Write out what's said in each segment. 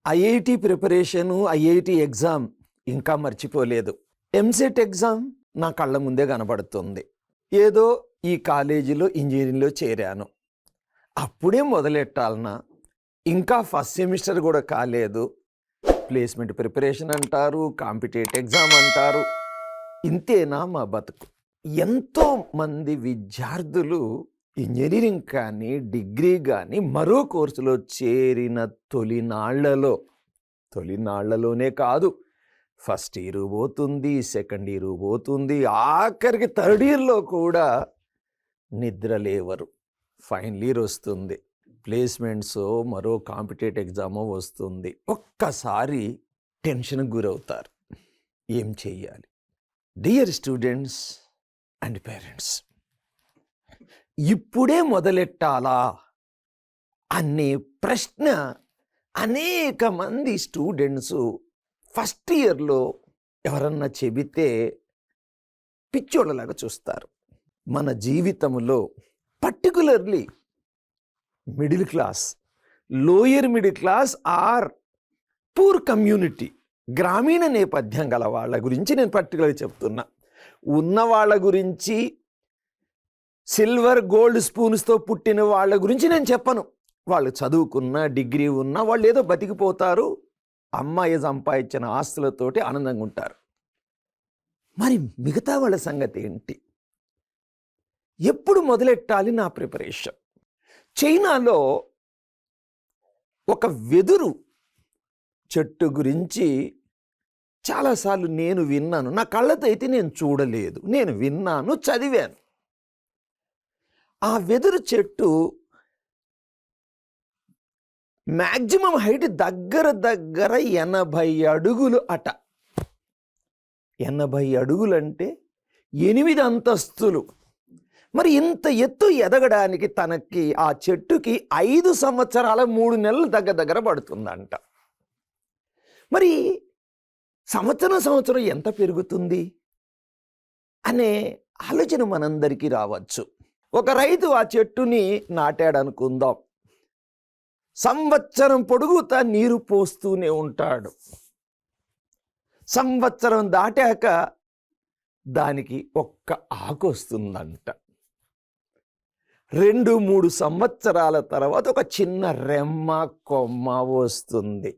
IIT preparation, IIT exam ఇంకా మర్చిపోలేదు. EAMCET exam నా కళ్ళ ముందే కనబడుతుంది. ఏదో ఈ కాలేజీలో ఇంజనీరింగ్లో చేరాను, అప్పుడే మొదలెట్టాలనా? ఇంకా ఫస్ట్ సెమిస్టర్ కూడా కాలేదు. ప్లేస్మెంట్ ప్రిపరేషన్ అంటారు, కాంపిటేటివ్ ఎగ్జామ్ అంటారు. ఇంతేనా మా బతుకు? ఎంతోమంది విద్యార్థులు ఇంజనీరింగ్ కానీ డిగ్రీ కానీ మరో కోర్సులో చేరిన తొలినాళ్లలోనే కాదు, ఫస్ట్ ఇయర్ పోతుంది, సెకండ్ ఇయర్ పోతుంది, ఆఖరికి థర్డ్ ఇయర్లో కూడా నిద్రలేవరు. ఫైనల్ ఇయర్ వస్తుంది, ప్లేస్మెంట్స్ మరో కాంపిటేటివ్ ఎగ్జామో వస్తుంది. ఒక్కసారి టెన్షన్కి గురవుతారు. ఏం చెయ్యాలి? డియర్ స్టూడెంట్స్ అండ్ పేరెంట్స్, ఇప్పుడే మొదలెట్టాలా అనే ప్రశ్న అనేక మంది స్టూడెంట్స్ ఫస్ట్ ఇయర్లో ఎవరన్నా చెబితే పిచ్చోళ్ళలాగా చూస్తారు. మన జీవితంలో particularly middle class, lower middle class or poor community, గ్రామీణ నేపథ్యం గల వాళ్ళ గురించి నేను పర్టికులర్గా చెప్తున్నా. ఉన్న వాళ్ళ గురించి, సిల్వర్ గోల్డ్ స్పూన్స్తో పుట్టిన వాళ్ళ గురించి నేను చెప్పను. వాళ్ళు చదువుకున్న, డిగ్రీ ఉన్న వాళ్ళు ఏదో బతికిపోతారు, అమ్మాయి సంపాదించిన ఆస్తులతోటి ఆనందంగా ఉంటారు. మరి మిగతా వాళ్ళ సంగతి ఏంటి? ఎప్పుడు మొదలెట్టాలి నా ప్రిపరేషన్? చైనాలో ఒక వెదురు చెట్టు గురించి చాలాసార్లు నేను విన్నాను. నా కళ్ళతో అయితే నేను చూడలేదు, నేను విన్నాను, చదివాను. ఆ వెదురు చెట్టు మ్యాక్సిమం హైట్ దగ్గర 80 అడుగులు అట. 80 అడుగులంటే 8 అంతస్తులు. మరి ఇంత ఎత్తు ఎదగడానికి తనకి, ఆ చెట్టుకి 5 సంవత్సరాల 3 నెలలు దగ్గర పడుతుందంట. మరి సంవత్సరం ఎంత పెరుగుతుంది అనే ఆలోచన మనందరికీ రావచ్చు. ఒక రైతు ఆ చెట్టుని నాటాడు అనుకుందాం. సంవత్సరం పొడుగుతా నీరు పోస్తూనే ఉంటాడు. సంవత్సరం దాటాక దానికి ఒక్క ఆకు వస్తుందంట. 2-3 సంవత్సరాల తర్వాత ఒక చిన్న రెమ్మ, కొమ్మ వస్తుంది.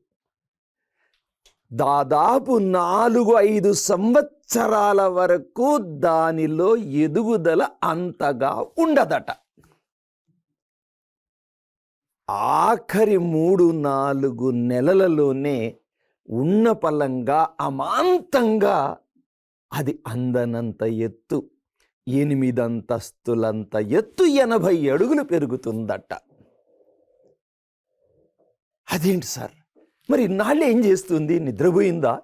దాదాపు 4-5 సంవత్సరాల వరకు దానిలో ఎదుగుదల అంతగా ఉండదట. ఆఖరి 3-4 నెలలలోనే ఉన్న పలంగా అమాంతంగా అది అందనంత ఎత్తు, 8 అంతస్తులంత ఎత్తు, 80 అడుగులు పెరుగుతుందట. అదేంటి సార్, మరి ఇన్నాళ్ళు ఏం చేస్తుంది? నిద్రపోయిందా?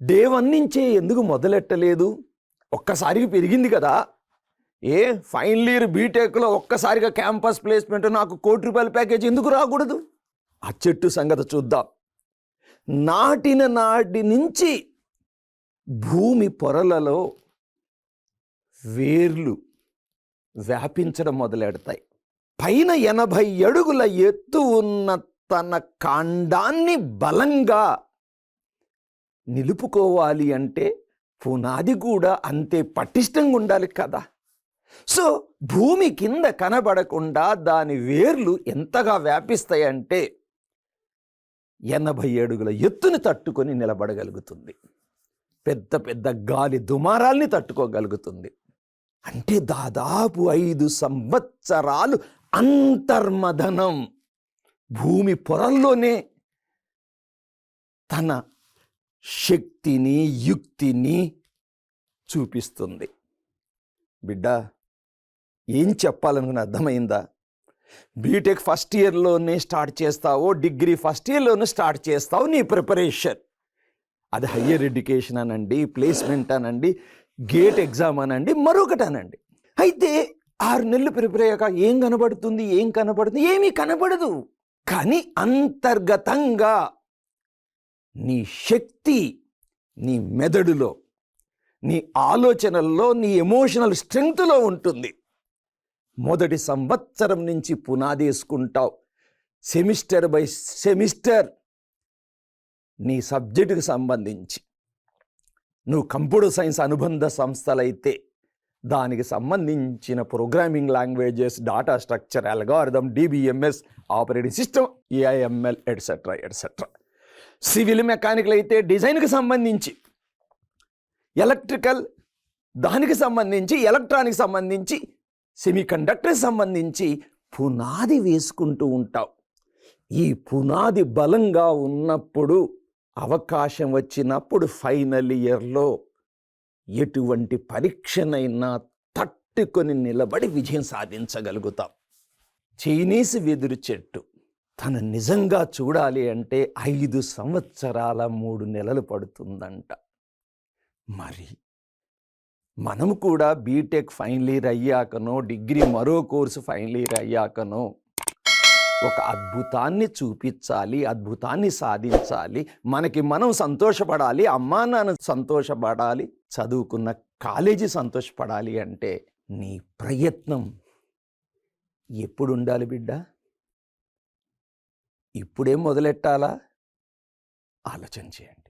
డే 1 నుంచే ఎందుకు మొదలెట్టలేదు? ఒక్కసారికి పెరిగింది కదా. ఫైనల్ ఇయర్ బీటెక్లో ఒక్కసారిగా క్యాంపస్ ప్లేస్మెంట్, నాకు ₹1 కోటి ప్యాకేజ్ ఎందుకు రాకూడదు? ఆ చెట్టు సంగతి చూద్దాం. నాటిన నాటి నుంచి భూమి పొరలలో వేర్లు వ్యాపించడం మొదలెడతాయి. పైన 80 అడుగుల ఎత్తు ఉన్న తన కాండాన్ని బలంగా నిలుపుకోవాలి అంటే పునాది కూడా అంతే పటిష్టంగా ఉండాలి కదా. సో భూమి కింద కనబడకుండా దాని వేర్లు ఎంతగా వ్యాపిస్తాయంటే 80 అడుగుల ఎత్తుని తట్టుకొని నిలబడగలుగుతుంది. పెద్ద పెద్ద గాలి దుమారాల్ని తట్టుకోగలుగుతుంది. అంటే దాదాపు 5 సంవత్సరాలు అంతర్మథనం భూమి పొరల్లోనే తన శక్తిని, యుక్తిని చూపిస్తుంది. బిడ్డ, ఏం చెప్పాలనుకున్న అర్థమైందా? బీటెక్ ఫస్ట్ ఇయర్లోనే స్టార్ట్ చేస్తావో, డిగ్రీ ఫస్ట్ ఇయర్లోనే స్టార్ట్ చేస్తావు నీ ప్రిపరేషన్. అది హయ్యర్ ఎడ్యుకేషన్ అనండి, ప్లేస్మెంట్ అనండి, గేట్ ఎగ్జామ్ అనండి, మరొకటి అనండి. అయితే 6 నెలలు ప్రిపేర్ అయ్యాక ఏం కనబడుతుంది? ఏమీ కనబడదు. కానీ అంతర్గతంగా నీ శక్తి నీ మెదడులో, నీ ఆలోచనల్లో, నీ ఎమోషనల్ స్ట్రెంగ్త్లో ఉంటుంది. మొదటి సంవత్సరం నుంచి పునాది వేసుకుంటావు. సెమిస్టర్ బై సెమిస్టర్ నీ సబ్జెక్టుకు సంబంధించి, నువ్వు కంప్యూటర్ సైన్స్ అనుబంధ సంస్థలైతే దానికి సంబంధించిన programming languages, data structure, algorithm, DBMS, operating system, AIML etcetera etcetera. Civil mechanical అయితే డిజైన్కి సంబంధించి, ఎలక్ట్రికల్ దానికి సంబంధించి, ఎలక్ట్రానిక్ సంబంధించి, సెమీకండక్టర్కి సంబంధించి పునాది వేసుకుంటూ ఉంటావు. ఈ పునాది బలంగా ఉన్నప్పుడు, అవకాశం వచ్చినప్పుడు ఫైనల్ ఇయర్లో ఎటువంటి పరీక్షనైనా తట్టుకొని నిలబడి విజయం సాధించగలుగుతాం. చైనీస్ వెదురు చెట్టు తను నిజంగా చూడాలి అంటే 5 సంవత్సరాల 3 నెలలు పడుతుందంట. మరి మనం కూడా బీటెక్ ఫైనల్ ఇయర్ అయ్యాకనో, డిగ్రీ మరో కోర్సు ఫైనల్ ఇయర్ అయ్యాకనో ఒక అద్భుతాన్ని చూపించాలి, అద్భుతాన్ని సాధించాలి, మనకి మనం సంతోషపడాలి, అమ్మా నాన్న సంతోషపడాలి, చదువుకున్న కాలేజీ సంతోషపడాలి అంటే నీ ప్రయత్నం ఎప్పుడు ఉండాలి బిడ్డ? ఇప్పుడే మొదలెట్టాలా? ఆలోచన చేయండి.